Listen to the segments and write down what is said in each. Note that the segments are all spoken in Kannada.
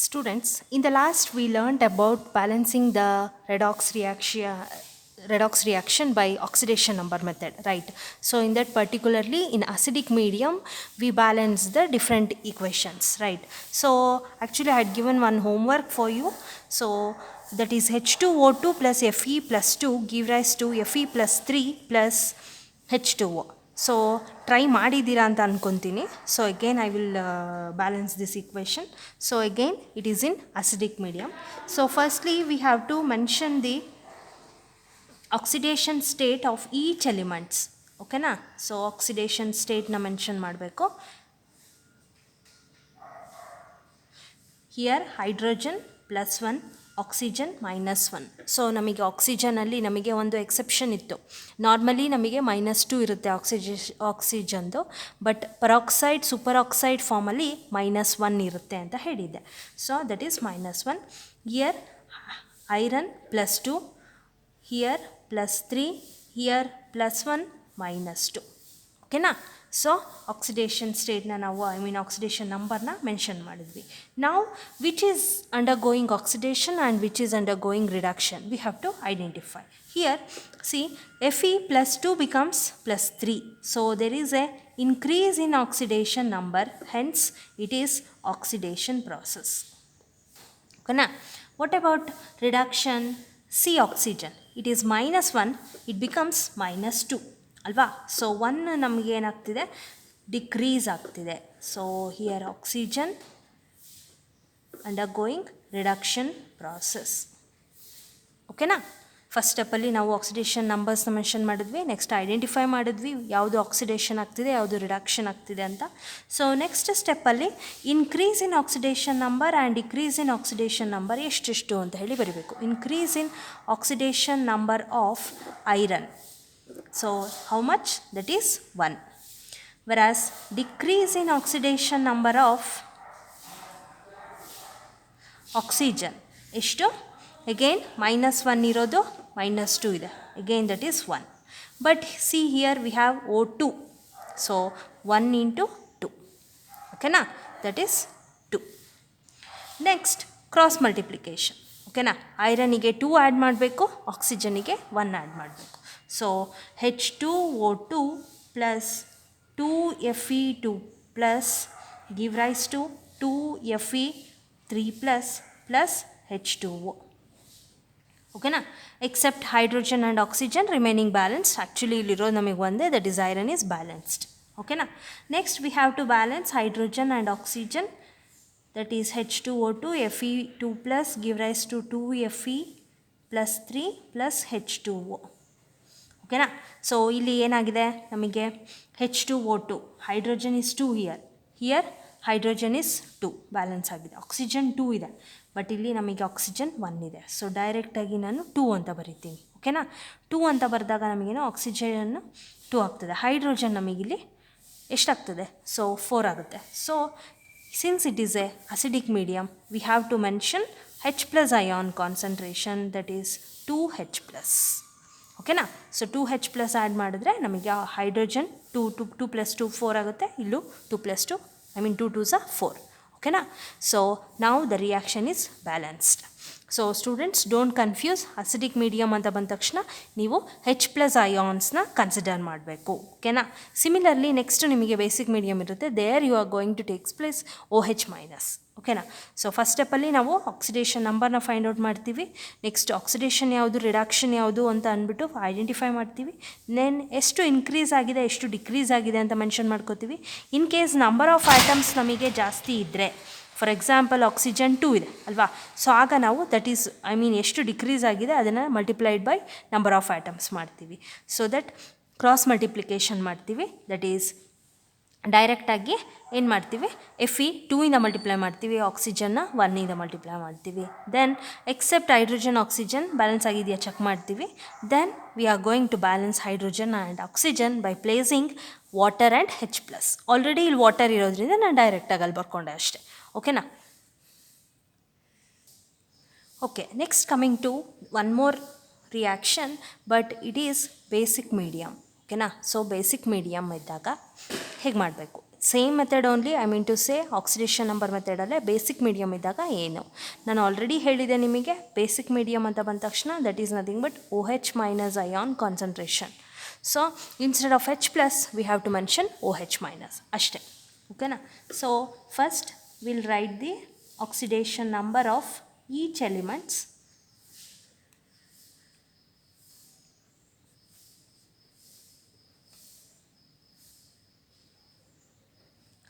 Students, in the last we learned about balancing the redox reaction by oxidation number method, right? So in that particularly in acidic medium we balance the different equations, right? So actually I had given one homework for you. So that is H2O2 plus Fe plus 2 give rise to Fe plus 3 plus H2O. So try ಮಾಡಿದ್ದೀರಾ ಅಂತ ಅಂದ್ಕೊತೀನಿ. So again I will balance this equation. So again it is in acidic medium. So firstly we have to mention the oxidation state of each elements. ಓಕೆನಾ? ಸೊ ಆಕ್ಸಿಡೇಷನ್ ಸ್ಟೇಟ್ನ ಮೆನ್ಷನ್ ಮಾಡಬೇಕು. Here hydrogen +1, oxygen -1. ಸೊ ನಮಗೆ ಆಕ್ಸಿಜನಲ್ಲಿ ನಮಗೆ ಒಂದು ಎಕ್ಸೆಪ್ಷನ್ ಇತ್ತು. ನಾರ್ಮಲಿ ನಮಗೆ -2 ಇರುತ್ತೆ ಆಕ್ಸಿಜನ್ದು, ಬಟ್ ಪರಾಕ್ಸೈಡ್ ಸೂಪರ್ ಆಕ್ಸೈಡ್ ಫಾರ್ಮಲ್ಲಿ -1 ಇರುತ್ತೆ ಅಂತ ಹೇಳಿದ್ದೆ. So that is -1. Here iron +2, here +3, here +1, -2. ಓಕೆನಾ? ಸೊ ಆಕ್ಸಿಡೇಷನ್ ಸ್ಟೇಟ್ನ ನಾವು ಆಕ್ಸಿಡೇಷನ್ ನಂಬರ್ನ ಮೆನ್ಷನ್ ಮಾಡಿದ್ವಿ. ನಾವು which is undergoing oxidation and which is undergoing reduction we have to identify. Here see Fe +2 becomes +3. So there is a increase in oxidation number, hence it is oxidation process. ಓಕೆನಾ? What about reduction? C oxygen, it is -1, it becomes -2 ಅಲ್ವಾ? ಸೊ 1 ನಮಗೆ ಏನಾಗ್ತಿದೆ, ಡಿಕ್ರೀಸ್ ಆಗ್ತಿದೆ. So here oxygen undergoing reduction process. ಓಕೆನಾ? ಫಸ್ಟ್ ಸ್ಟೆಪ್ಪಲ್ಲಿ ನಾವು ಆಕ್ಸಿಡೇಷನ್ ನಂಬರ್ಸ್ನ ಮೆನ್ಷನ್ ಮಾಡಿದ್ವಿ. ನೆಕ್ಸ್ಟ್ ಐಡೆಂಟಿಫೈ ಮಾಡಿದ್ವಿ ಯಾವುದು ಆಕ್ಸಿಡೇಷನ್ ಆಗ್ತಿದೆ ಯಾವುದು ರಿಡಕ್ಷನ್ ಆಗ್ತಿದೆ ಅಂತ. ಸೊ ನೆಕ್ಸ್ಟ್ ಸ್ಟೆಪ್ಪಲ್ಲಿ increase in oxidation number and decrease in oxidation number ಎಷ್ಟೆಷ್ಟು ಅಂತ ಹೇಳಿ ಬರೀಬೇಕು. Increase in oxidation number of iron, so how much? That is 1. Whereas decrease in oxidation number of oxygen ಎಷ್ಟು? again -1 ಇರೋದು -2 ಇದೆ, again that is 1. but see here we have O2, so 1 into 2. ಓಕೆನಾ? that is 2. next cross multiplication. ಓಕೆನಾ? ಐರನಿಗೆ 2 ಆ್ಯಡ್ ಮಾಡಬೇಕು, ಆಕ್ಸಿಜನಿಗೆ 1 ಆ್ಯಡ್ ಮಾಡಬೇಕು. So H2O2 plus 2Fe2 plus give rise to 2Fe3 plus H2O. ಓಕೆನಾ? Except hydrogen and oxygen remaining balanced. Actually ಇಲ್ಲಿರೋ ನಮಗೆ ಒಂದೇ, that is iron is balanced. ಓಕೆನಾ? Next we have to balance hydrogen and oxygen, that is H2O2 Fe2 plus give rise to 2Fe plus 3 plus H2O. ಓಕೆನಾ? ಸೊ ಇಲ್ಲಿ ಏನಾಗಿದೆ ನಮಗೆ H2O2 hydrogen is 2 here hydrogen is 2 balance ಆಗಿದೆ. ಆಕ್ಸಿಜನ್ 2 ಇದೆ, ಬಟ್ ಇಲ್ಲಿ ನಮಗೆ ಆಕ್ಸಿಜನ್ 1 ಇದೆ. ಸೊ ಡೈರೆಕ್ಟಾಗಿ ನಾನು 2 ಅಂತ ಬರಿತೀನಿ. ಓಕೆನಾ? 2 ಅಂತ ಬರೆದಾಗ ನಮಗೇನು ಆಕ್ಸಿಜನ್ 2 ಆಗ್ತದೆ. ಹೈಡ್ರೋಜನ್ ನಮಗಿಲ್ಲಿ ಎಷ್ಟಾಗ್ತದೆ? ಸೊ 4 ಆಗುತ್ತೆ. So since it is a acidic medium, we have to mention H plus ion concentration, that is 2H plus. ಓಕೆನಾ? ಸೊ 2H plus ಆ್ಯಡ್ ಮಾಡಿದ್ರೆ ನಮಗೆ ಹೈಡ್ರೋಜನ್ 2 plus 2 4 ಆಗುತ್ತೆ. ಇಲ್ಲೂ 2 plus 2 2 2s are 4. ಓಕೆನಾ? ಸೊ ನಾವು the reaction is balanced. So students don't confuse. Acidic medium ಅಂತ ಬಂದ ತಕ್ಷಣ ನೀವು H+ ಅಯಾನ್ಸ್ನ ಕನ್ಸಿಡರ್ ಮಾಡಬೇಕು. ಓಕೆನಾ? ಸಿಮಿಲರ್ಲಿ ನೆಕ್ಸ್ಟ್ ನಿಮಗೆ ಬೇಸಿಕ್ ಮೀಡಿಯಮ್ ಇರುತ್ತೆ, there you are going to takes place OH-. ಓಕೆನಾ? ಸೊ ಫಸ್ಟ್ ಸ್ಟೆಪ್ಪಲ್ಲಿ ನಾವು ಆಕ್ಸಿಡೇಷನ್ ನಂಬರ್ನ ಫೈಂಡ್ ಔಟ್ ಮಾಡ್ತೀವಿ. ನೆಕ್ಸ್ಟ್ ಆಕ್ಸಿಡೇಷನ್ ಯಾವುದು ರಿಡಕ್ಷನ್ ಯಾವುದು ಅಂತ ಅಂದ್ಬಿಟ್ಟು ಐಡೆಂಟಿಫೈ ಮಾಡ್ತೀವಿ. ದೆನ್ ಎಷ್ಟು ಇನ್ಕ್ರೀಸ್ ಆಗಿದೆ ಎಷ್ಟು ಡಿಕ್ರೀಸ್ ಆಗಿದೆ ಅಂತ ಮೆನ್ಷನ್ ಮಾಡ್ಕೋತೀವಿ. In case number of items ನಮಗೆ ಜಾಸ್ತಿ ಇದ್ದರೆ, ಫಾರ್ ಎಕ್ಸಾಂಪಲ್ ಆಕ್ಸಿಜನ್ 2 ಇದೆ ಅಲ್ವಾ? ಸೊ ಆಗ ನಾವು ದಟ್ ಈಸ್ ಎಷ್ಟು ಡಿಕ್ರೀಸ್ ಆಗಿದೆ ಅದನ್ನು multiplied by number of items ಮಾಡ್ತೀವಿ. ಸೊ ದಟ್ ಕ್ರಾಸ್ ಮಲ್ಟಿಪ್ಲಿಕೇಶನ್ ಮಾಡ್ತೀವಿ. ದಟ್ ಈಸ್ ಡೈರೆಕ್ಟಾಗಿ ಏನು ಮಾಡ್ತೀವಿ, Fe 2 ಇಂದ ಮಲ್ಟಿಪ್ಲೈ ಮಾಡ್ತೀವಿ, ಆಕ್ಸಿಜನ್ನ 1 ಇಂದ ಮಲ್ಟಿಪ್ಲೈ ಮಾಡ್ತೀವಿ. Then except hydrogen oxygen balance ಆಗಿದೆಯಾ ಚೆಕ್ ಮಾಡ್ತೀವಿ. Then we are going to balance hydrogen and oxygen by placing water and H+. Already ಇಲ್ಲಿ ವಾಟರ್ ಇರೋದ್ರಿಂದ ನಾನು ಡೈರೆಕ್ಟಾಗಿ ಅಲ್ಲಿ ಬರ್ಕೊಂಡೆ ಅಷ್ಟೇ. ಓಕೆನಾ? Okay, next coming to one more reaction, but it is basic medium. ಓಕೆನಾ? ಸೊ ಬೇಸಿಕ್ ಮೀಡಿಯಮ್ ಇದ್ದಾಗ ಹೇಗೆ ಮಾಡಬೇಕು? Same method only, I mean to say oxidation number ಮೆಥಡಲ್ಲೇ ಬೇಸಿಕ್ ಮೀಡಿಯಮ್ ಇದ್ದಾಗ ಏನು. ನಾನು ಆಲ್ರೆಡಿ ಹೇಳಿದೆ ನಿಮಗೆ, ಬೇಸಿಕ್ ಮೀಡಿಯಮ್ ಅಂತ ಬಂದ ತಕ್ಷಣ that is nothing but OH minus ion concentration. So instead of H plus we have to mention OH minus ಅಷ್ಟೇ. ಓಕೆನಾ? So first will write the oxidation number of each elements.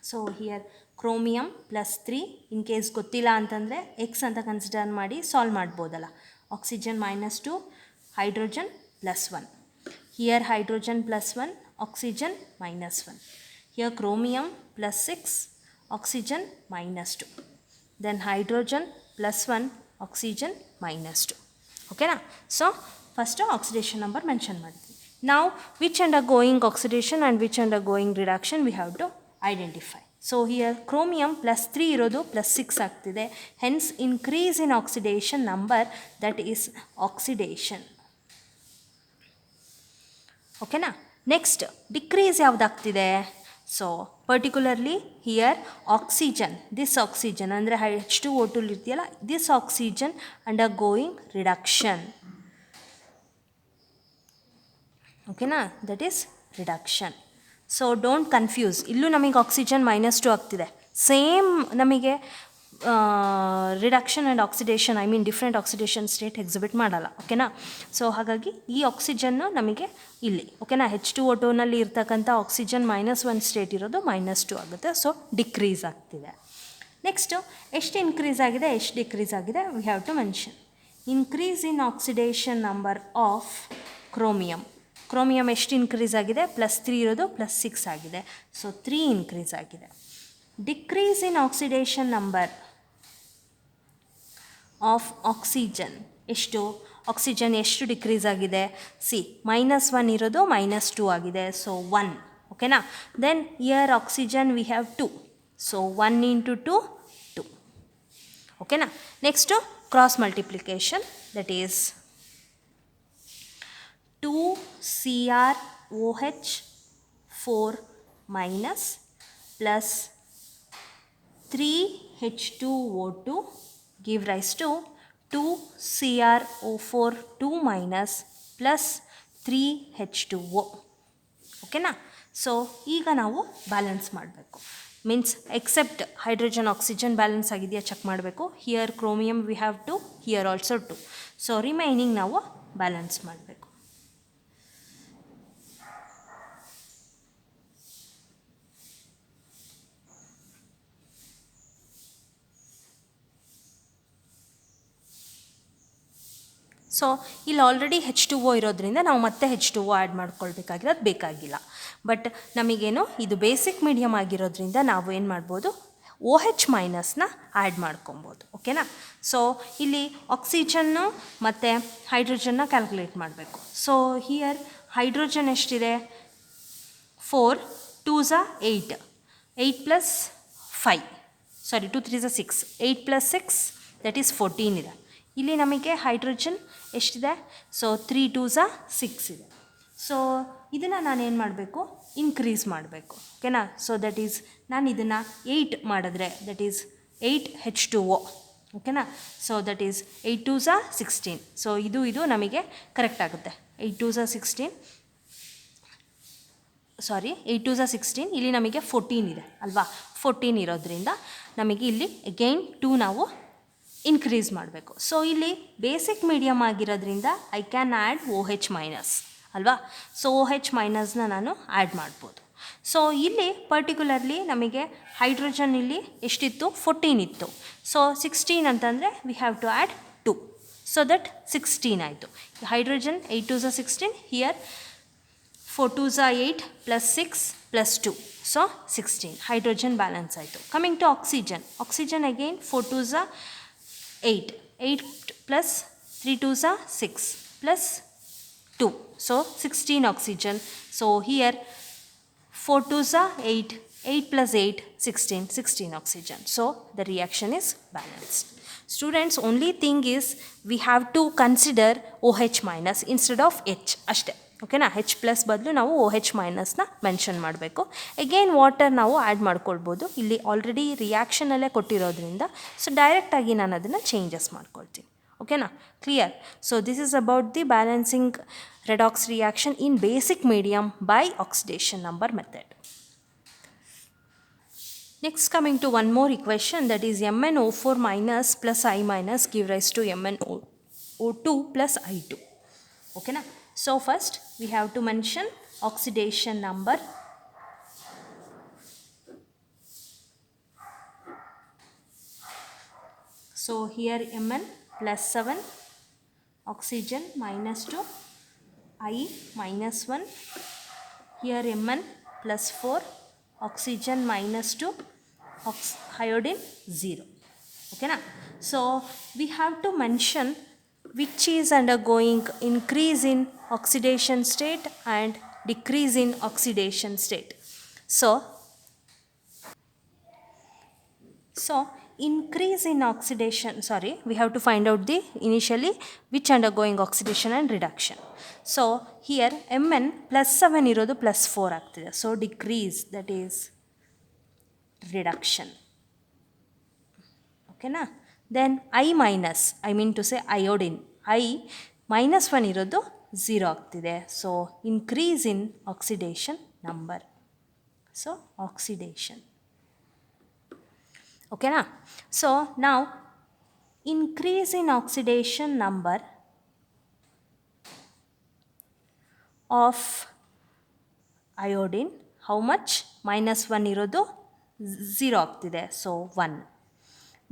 So here chromium +3, in case ಗೊತ್ತಿಲ್ಲ ಅಂತಂದರೆ ಎಕ್ಸ್ ಅಂತ ಕನ್ಸಿಡರ್ ಮಾಡಿ ಸಾಲ್ವ್ ಮಾಡ್ಬೋದಲ್ಲ. Oxygen -2, hydrogen +1. Here hydrogen +1, oxygen -1. Here chromium +6, oxygen -2. Then hydrogen +1, oxygen -2. ಓಕೆನಾ? So first oxidation number mention ಮಾಡಿದ್ವಿ. ನಾವು which undergoing oxidation and which undergoing reduction we have to identify. So here chromium +3 ಇರೋದು +6 ಆಗ್ತಿದೆ, hence increase in oxidation number, that is oxidation. ಓಕೆನಾ? ನೆಕ್ಸ್ಟ್ ಡಿಕ್ರೀಸ್ ಯಾವುದಾಗ್ತಿದೆ? So particularly here oxygen, this oxygen ಅಂದರೆ H2O2 ಇರ್ತೀಯಲ್ಲ, ದಿಸ್ ಆಕ್ಸಿಜನ್ ಅಂಡರ್ಗೋಯಿಂಗ್ ರಿಡಕ್ಷನ್. ಓಕೆನಾ? That is reduction. So don't confuse, ಇಲ್ಲೂ ನಮಗೆ ಆಕ್ಸಿಜನ್ -2 ಆಗ್ತಿದೆ, ಸೇಮ್ ನಮಗೆ reduction and oxidation, I mean different oxidation state exhibit ಮಾಡಲ್ಲ. ಓಕೆನಾ? ಸೊ ಹಾಗಾಗಿ ಈ ಆಕ್ಸಿಜನ್ನು ನಮಗೆ ಇಲ್ಲಿ, ಓಕೆನಾ, H2O2ನಲ್ಲಿ ಇರ್ತಕ್ಕಂಥ ಆಕ್ಸಿಜನ್ -1 ಸ್ಟೇಟ್ ಇರೋದು -2 ಆಗುತ್ತೆ. ಸೊ ಡಿಕ್ರೀಸ್ ಆಗ್ತಿದೆ. ನೆಕ್ಸ್ಟು ಎಷ್ಟು ಇನ್ಕ್ರೀಸ್ ಆಗಿದೆ, ಎಷ್ಟು ಡಿಕ್ರೀಸ್ ಆಗಿದೆ, we have to mention. Increase in oxidation number of chromium. Chromium ಎಷ್ಟು ಇನ್ಕ್ರೀಸ್ ಆಗಿದೆ? +3 ಇರೋದು +6 ಆಗಿದೆ. ಸೊ 3 ಇನ್ಕ್ರೀಸ್ ಆಗಿದೆ. Decrease in oxidation number of oxygen ಎಷ್ಟು? ಆಕ್ಸಿಜನ್ ಎಷ್ಟು ಡಿಕ್ರೀಸ್ ಆಗಿದೆ? ಸಿ, -1 ಇರೋದು -2 ಆಗಿದೆ. ಸೊ 1. ಓಕೆನಾ? Then here oxygen we have 2. So 1 × 2, 2. ಓಕೆನಾ? Next cross multiplication, that is 2CrOH 4 minus plus 3H2O2 give rise to 2CrO4 2 minus plus 3H2O. ಓಕೆನಾ? ಸೊ ಈಗ ನಾವು ಬ್ಯಾಲೆನ್ಸ್ ಮಾಡಬೇಕು. Means except hydrogen oxygen balance ಆಗಿದೆಯಾ ಚೆಕ್ ಮಾಡಬೇಕು. Here chromium we have 2, here also 2. So remaining ನಾವು ಬ್ಯಾಲೆನ್ಸ್ ಮಾಡಬೇಕು. ಸೊ ಇಲ್ಲಿ ಆಲ್ರೆಡಿ H2O ಇರೋದ್ರಿಂದ ನಾವು ಮತ್ತೆ H2O ಆ್ಯಡ್ ಮಾಡ್ಕೊಳ್ಬೇಕಾಗಿರೋದು ಬೇಕಾಗಿಲ್ಲ. ಬಟ್ ನಮಗೇನು ಇದು ಬೇಸಿಕ್ ಮೀಡಿಯಮ್ ಆಗಿರೋದ್ರಿಂದ ನಾವು ಏನು ಮಾಡ್ಬೋದು, OH ಮೈನಸ್ನ ಆ್ಯಡ್ ಮಾಡ್ಕೊಬೋದು. ಓಕೆನಾ? ಸೊ ಇಲ್ಲಿ ಆಕ್ಸಿಜನ್ನು ಮತ್ತು ಹೈಡ್ರೋಜನ್ನ ಕ್ಯಾಲ್ಕುಲೇಟ್ ಮಾಡಬೇಕು. ಸೊ ಹಿಯರ್ ಹೈಡ್ರೋಜನ್ ಎಷ್ಟಿದೆ? 4, 2s 8, 8 + 5, sorry 2 3s 6, 8 + 6 that is 14 ಇದೆ. ಇಲ್ಲಿ ನಮಗೆ ಹೈಡ್ರೋಜನ್ ಎಷ್ಟಿದೆ? ಸೊ 3 2s 6 ಇದೆ. ಸೊ ಇದನ್ನು ನಾನೇನು ಮಾಡಬೇಕು? ಇನ್ಕ್ರೀಸ್ ಮಾಡಬೇಕು. ಓಕೆನಾ? ಸೊ ದಟ್ ಈಸ್ ನಾನು ಇದನ್ನು 8 ಮಾಡಿದ್ರೆ ದಟ್ ಈಸ್ 8 H2O. ಓಕೆನಾ? So that is 8 2s 16. So ಇದು ನಮಗೆ ಕರೆಕ್ಟ್ ಆಗುತ್ತೆ. 8 2s 16, ಸಾರಿ 8 2s 16, ಇಲ್ಲಿ ನಮಗೆ 14 ಇದೆ ಅಲ್ವಾ? 14 ಇರೋದ್ರಿಂದ ನಮಗೆ ಇಲ್ಲಿ ಅಗೈನ್ 2 ನಾವು ಇನ್ಕ್ರೀಸ್ ಮಾಡಬೇಕು. ಸೊ ಇಲ್ಲಿ ಬೇಸಿಕ್ ಮೀಡಿಯಮ್ ಆಗಿರೋದ್ರಿಂದ I can add OH minus ಅಲ್ವಾ? ಸೊ OH ಮೈನಸ್ನ ನಾನು ಆ್ಯಡ್ ಮಾಡ್ಬೋದು. ಸೊ ಇಲ್ಲಿ ಪರ್ಟಿಕ್ಯುಲರ್ಲಿ ನಮಗೆ ಹೈಡ್ರೋಜನ್ ಇಲ್ಲಿ ಎಷ್ಟಿತ್ತು? 14 ಇತ್ತು. ಸೊ 16 ಅಂತಂದರೆ we have to add 2. So that 16 ಆಯಿತು. Hydrogen 8 2s 16, here 4 2s 8 + 6 + 2, so 16. Hydrogen balance ಆಯಿತು. Coming to oxygen. Oxygen again 4 2s 8, 8 + 3 2s 6 + 2, so 16 oxygen. So here 4 2s 8, 8 + 8 16, 16 oxygen. So the reaction is balanced. Students, only thing is we have to consider OH minus instead of H. ಅಷ್ಟೇ. ಓಕೆನಾ. H ಪ್ಲಸ್ ಬದಲು ನಾವು OH ಮೈನಸ್ನ ಮೆನ್ಷನ್ ಮಾಡಬೇಕು. ಎಗೇನ್ ವಾಟರ್ ನಾವು ಆ್ಯಡ್ ಮಾಡ್ಕೊಳ್ಬೋದು, ಇಲ್ಲಿ ಆಲ್ರೆಡಿ ರಿಯಾಕ್ಷನಲ್ಲೇ ಕೊಟ್ಟಿರೋದ್ರಿಂದ ಸೊ ಡೈರೆಕ್ಟಾಗಿ ನಾನು ಅದನ್ನು ಚೇಂಜಸ್ ಮಾಡ್ಕೊಳ್ತೀನಿ. ಓಕೆನಾ, clear. So this is about the balancing redox reaction in basic medium by oxidation number method. Next, coming to one more equation, that is MnO4 minus plus I minus give rise to MnO2 plus I2. Okay na? So first we have to mention oxidation number. So here Mn plus 7, oxygen minus 2, I minus 1, here Mn plus 4, oxygen minus 2, iodine 0. Okay na? So we have to mention which is undergoing increase in oxidation state and decrease in oxidation state. So increase in oxidation, we have to find out the initially which undergoing oxidation and reduction. So here Mn plus 7 irodu plus 4 ಆಗ್ತಿದೆ, so decrease, that is reduction. Okay na? Then I minus, I mean to say iodine, I minus 1 irodu 0 ಆಗ್ತಿದೆ, so increase in oxidation number, so oxidation. Okay na? So now increase in oxidation number of iodine, how much? Minus 1 irodu 0 ಆಗ್ತಿದೆ, so 1.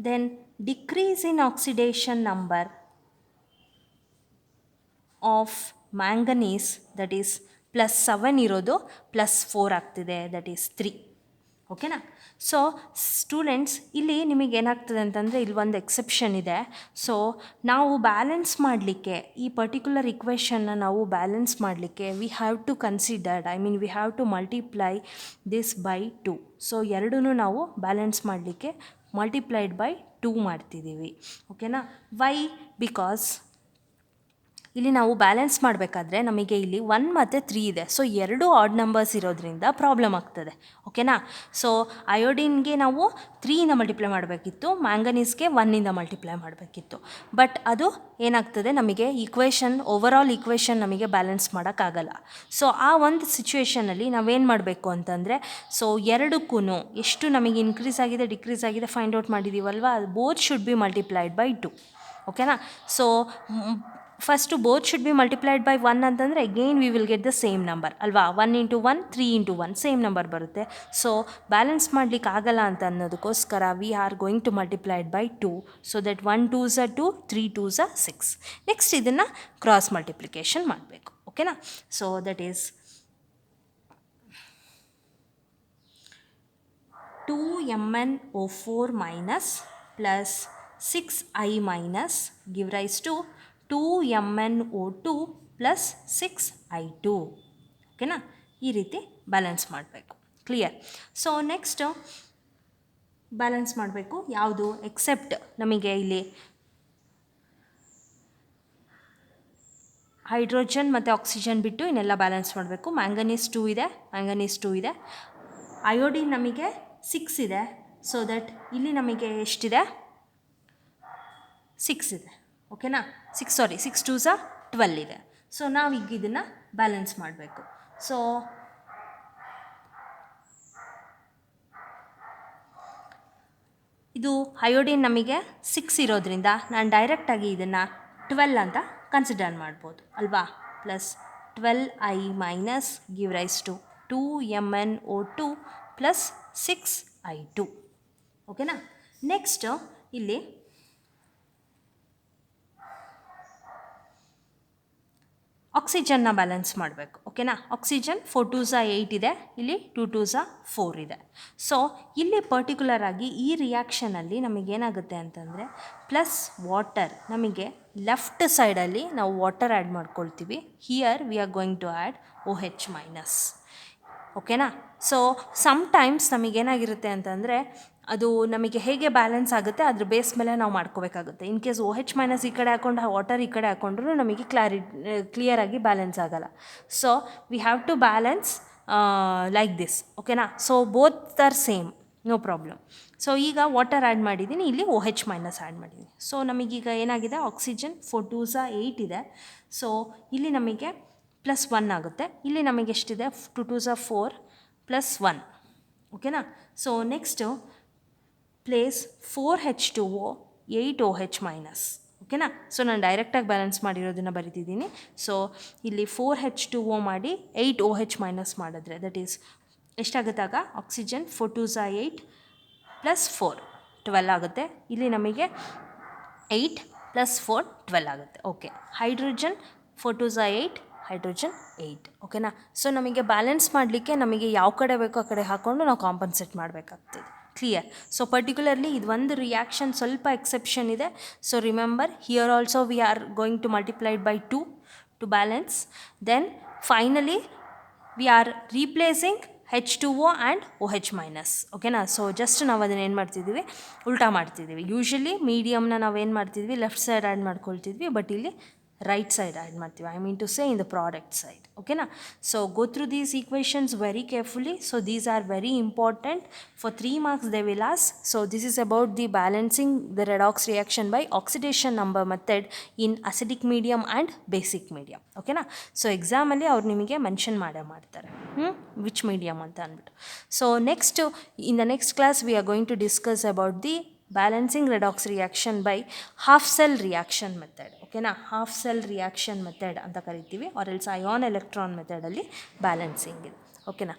Then decrease in oxidation number of manganese, that is plus 7 ಇರೋದು plus 4 ಆಗ್ತಿದೆ, that is 3. ಓಕೆನಾ. ಸೊ ಸ್ಟೂಡೆಂಟ್ಸ್, ಇಲ್ಲಿ ನಿಮಗೆ ಏನಾಗ್ತದೆ ಅಂತಂದರೆ ಇಲ್ಲಿ ಒಂದು ಎಕ್ಸೆಪ್ಷನ್ ಇದೆ. ಸೊ ನಾವು ಬ್ಯಾಲೆನ್ಸ್ ಮಾಡಲಿಕ್ಕೆ ಈ ಪರ್ಟಿಕ್ಯುಲರ್ ಇಕ್ವೇಷನ್ನ ನಾವು ಬ್ಯಾಲೆನ್ಸ್ ಮಾಡಲಿಕ್ಕೆ we have to considered, I mean we have to multiply this by 2. So ಎರಡೂ ನಾವು ಬ್ಯಾಲೆನ್ಸ್ ಮಾಡಲಿಕ್ಕೆ ಮಲ್ಟಿಪ್ಲೈಡ್ ಬೈ 2 ಮಾಡ್ತಿದ್ದೀವಿ. ಓಕೆನಾ. ವೈ? ಬಿಕಾಸ್ ಇಲ್ಲಿ ನಾವು ಬ್ಯಾಲೆನ್ಸ್ ಮಾಡಬೇಕಾದ್ರೆ ನಮಗೆ ಇಲ್ಲಿ 1 ಮತ್ತು 3 ಇದೆ, ಸೊ ಎರಡು ಆಡ್ ನಂಬರ್ಸ್ ಇರೋದ್ರಿಂದ ಪ್ರಾಬ್ಲಮ್ ಆಗ್ತದೆ. ಓಕೆನಾ. ಸೊ ಅಯೋಡಿನ್ಗೆ ನಾವು 3ಇಂದ ಮಲ್ಟಿಪ್ಲೈ ಮಾಡಬೇಕಿತ್ತು, ಮ್ಯಾಂಗನೀಸ್ಗೆ 1ಇಂದ ಮಲ್ಟಿಪ್ಲೈ ಮಾಡಬೇಕಿತ್ತು. ಬಟ್ ಅದು ಏನಾಗ್ತದೆ, ನಮಗೆ ಈಕ್ವೇಷನ್, ಓವರಾಲ್ ಈಕ್ವೇಷನ್ ನಮಗೆ ಬ್ಯಾಲೆನ್ಸ್ ಮಾಡೋಕ್ಕಾಗಲ್ಲ. ಸೊ ಆ ಒಂದು ಸಿಚುವೇಷನಲ್ಲಿ ನಾವೇನು ಮಾಡಬೇಕು ಅಂತಂದರೆ, ಸೊ ಎರಡಕ್ಕೂ ಎಷ್ಟು ನಮಗೆ ಇನ್ಕ್ರೀಸ್ ಆಗಿದೆ ಡಿಕ್ರೀಸ್ ಆಗಿದೆ ಫೈಂಡ್ ಔಟ್ ಮಾಡಿದ್ದೀವಲ್ವ, ಅದು both should be multiplied by 2. ಓಕೆನಾ. So first both should be multiplied by 1 ಅಂತಂದರೆ again we will get the same number ಅಲ್ವಾ. 1 ಇಂಟು 1 3 ಇಂಟು 1 ಸೇಮ್ ನಂಬರ್ ಬರುತ್ತೆ. ಸೊ ಬ್ಯಾಲೆನ್ಸ್ ಮಾಡಲಿಕ್ಕೆ ಆಗಲ್ಲ ಅಂತ ಅನ್ನೋದಕ್ಕೋಸ್ಕರ we are going to multiplied by 2, so that 1 2s are 2, 3 2s are 6. Next ಇದನ್ನು ಕ್ರಾಸ್ ಮಲ್ಟಿಪ್ಲಿಕೇಶನ್ ಮಾಡಬೇಕು. ಓಕೆನಾ. So that is 2MnO4 minus plus 6I minus give rise to 2MnO2 plus 6I2. ಓಕೆನಾ. ಈ ರೀತಿ ಬ್ಯಾಲೆನ್ಸ್ ಮಾಡಬೇಕು. ಕ್ಲಿಯರ್. ಸೊ ನೆಕ್ಸ್ಟ್ ಬ್ಯಾಲೆನ್ಸ್ ಮಾಡಬೇಕು ಯಾವುದು, ಎಕ್ಸೆಪ್ಟ್ ನಮಗೆ ಇಲ್ಲಿ ಹೈಡ್ರೋಜನ್ ಮತ್ತು ಆಕ್ಸಿಜನ್ ಬಿಟ್ಟು ಇನ್ನೆಲ್ಲ ಬ್ಯಾಲೆನ್ಸ್ ಮಾಡಬೇಕು. ಮ್ಯಾಂಗನೀಸ್ 2 ಇದೆ, ಅಯೋಡಿನ್ ನಮಗೆ 6 ಇದೆ, ಸೊ ದಟ್ ಇಲ್ಲಿ ನಮಗೆ ಎಷ್ಟಿದೆ, 6 ಇದೆ. ಓಕೆನಾ. 6 2s are 12 ಇದೆ. ಸೊ ನಾವೀಗ ಇದನ್ನು ಬ್ಯಾಲೆನ್ಸ್ ಮಾಡಬೇಕು. ಸೊ ಇದು ಅಯೋಡಿನ್ ನಮಗೆ 6 ಇರೋದ್ರಿಂದ ನಾನು ಡೈರೆಕ್ಟಾಗಿ ಇದನ್ನು 12 ಅಂತ ಕನ್ಸಿಡರ್ ಮಾಡ್ಬೋದು ಅಲ್ವಾ. Plus 12I minus give rise to 2MnO2 plus 6I2. ಓಕೆನಾ. ನೆಕ್ಸ್ಟ್ ಇಲ್ಲಿ ಆಕ್ಸಿಜನ್ನ ಬ್ಯಾಲೆನ್ಸ್ ಮಾಡಬೇಕು. ಓಕೆನಾ. ಆಕ್ಸಿಜನ್ 4 2s are 8 ಇದೆ, ಇಲ್ಲಿ 2 2s are 4 ಇದೆ. ಸೊ ಇಲ್ಲಿ ಪರ್ಟಿಕ್ಯುಲರ್ ಆಗಿ ಈ ರಿಯಾಕ್ಷನಲ್ಲಿ ನಮಗೇನಾಗುತ್ತೆ ಅಂತಂದರೆ ಪ್ಲಸ್ ವಾಟರ್, ನಮಗೆ ಲೆಫ್ಟ್ ಸೈಡಲ್ಲಿ ನಾವು ವಾಟರ್ ಆ್ಯಡ್ ಮಾಡ್ಕೊಳ್ತೀವಿ. Here we are going to add OH minus. ಓಕೆನಾ. ಸೊ ಸಮ್ಟೈಮ್ಸ್ ನಮಗೇನಾಗಿರುತ್ತೆ ಅಂತಂದರೆ ಅದು ನಮಗೆ ಹೇಗೆ ಬ್ಯಾಲೆನ್ಸ್ ಆಗುತ್ತೆ ಅದ್ರ ಬೇಸ್ ಮೇಲೆ ನಾವು ಮಾಡ್ಕೋಬೇಕಾಗುತ್ತೆ. ಇನ್ ಕೇಸ್ OH ಮೈನಸ್ ಈ ಕಡೆ ಹಾಕೊಂಡು ವಾಟರ್ ಈ ಕಡೆ ಹಾಕೊಂಡ್ರೂ ನಮಗೆ ಕ್ಲಿಯರಾಗಿ ಬ್ಯಾಲೆನ್ಸ್ ಆಗಲ್ಲ. So we have to balance like this, ಓಕೆನಾ. So both are same, no problem. So ಈಗ ವಾಟರ್ ಆ್ಯಡ್ ಮಾಡಿದ್ದೀನಿ, ಇಲ್ಲಿ OH ಮೈನಸ್ ಆ್ಯಡ್ ಮಾಡಿದ್ದೀನಿ. ಸೊ ನಮಗೀಗ ಏನಾಗಿದೆ, ಆಕ್ಸಿಜನ್ 4 2s 8 ಇದೆ. ಸೊ ಇಲ್ಲಿ ನಮಗೆ +1 ಆಗುತ್ತೆ. ಇಲ್ಲಿ ನಮಗೆ ಎಷ್ಟಿದೆ, 2 2s 4 +1, ಓಕೆನಾ. So next place 4H2O 8OH minus, ಓಕೆನಾ. ಸೊ ನಾನು ಡೈರೆಕ್ಟಾಗಿ ಬ್ಯಾಲೆನ್ಸ್ ಮಾಡಿರೋದನ್ನು ಬರೀತಿದ್ದೀನಿ. ಸೊ ಇಲ್ಲಿ 4H2O ಮಾಡಿ 8OH ಮೈನಸ್ ಮಾಡಿದ್ರೆ ದಟ್ ಈಸ್ ಎಷ್ಟಾಗುತ್ತಾಗ ಆಕ್ಸಿಜನ್ 4 2s 8 +4 12 ಆಗುತ್ತೆ. ಇಲ್ಲಿ ನಮಗೆ 8 +4 12 ಆಗುತ್ತೆ. ಓಕೆ, ಹೈಡ್ರೋಜನ್ 4 2s 8 ಹೈಡ್ರೋಜನ್ 8, ಓಕೆನಾ. ಸೊ ನಮಗೆ ಬ್ಯಾಲೆನ್ಸ್ ಮಾಡಲಿಕ್ಕೆ ನಮಗೆ ಯಾವ ಕಡೆ ಬೇಕೋ ಆ ಕಡೆ ಹಾಕ್ಕೊಂಡು ನಾವು ಕಾಂಪನ್ಸೇಟ್ ಮಾಡಬೇಕಾಗ್ತದೆ. ಕ್ಲಿಯರ್. ಸೊ ಪರ್ಟಿಕ್ಯುಲರ್ಲಿ ಇದು ಒಂದು ರಿಯಾಕ್ಷನ್ ಸ್ವಲ್ಪ ಎಕ್ಸೆಪ್ಷನ್ ಇದೆ. So remember, here also we are going to multiplied by 2 to balance. Then finally we are replacing H2O and OH minus, ಓಕೆನಾ. ಸೊ ಜಸ್ಟ್ ನಾವು ಅದನ್ನು ಏನು ಮಾಡ್ತಿದ್ದೀವಿ, ಉಲ್ಟಾ ಮಾಡ್ತಿದ್ದೀವಿ. ಯೂಶ್ವಲಿ ಮೀಡಿಯಮ್ನ ನಾವು ಏನು ಮಾಡ್ತಿದ್ವಿ, ಲೆಫ್ಟ್ ಸೈಡ್ ಆ್ಯಡ್ ಮಾಡ್ಕೊಳ್ತಿದ್ವಿ, ಬಟ್ ಇಲ್ಲಿ ರೈಟ್ ಸೈಡ್ ಆ್ಯಡ್ ಮಾಡ್ತೀವಿ. I mean to say in the product side, ಓಕೆನಾ. So go through these equations very carefully. So these are very important. For 3 marks they will ask. So this is about the balancing the redox reaction by oxidation number method in acidic medium and basic medium, ಓಕೆನಾ. ಸೊ ಎಕ್ಸಾಮಲ್ಲಿ ಅವ್ರು ನಿಮಗೆ ಮೆನ್ಷನ್ ಮಾಡ್ತಾರೆ ವಿಚ್ ಮೀಡಿಯಮ್ ಅಂತ ಅಂದ್ಬಿಟ್ಟು. So next in the next class we are going to discuss about the balancing redox reaction by half cell reaction method, ಓಕೆನಾ. ಹಾಫ್ ಸೆಲ್ ರಿಯಾಕ್ಷನ್ ಮೆಥಡ್ ಅಂತ ಕರಿತೀವಿ, ಆರ್ ಎಲ್ಸ್ ಅಯಾನ್ ಎಲೆಕ್ಟ್ರಾನ್ ಮೆಥಡಲ್ಲಿ ಬ್ಯಾಲೆನ್ಸಿಂಗ್ ಇದೆ, ಓಕೆನಾ.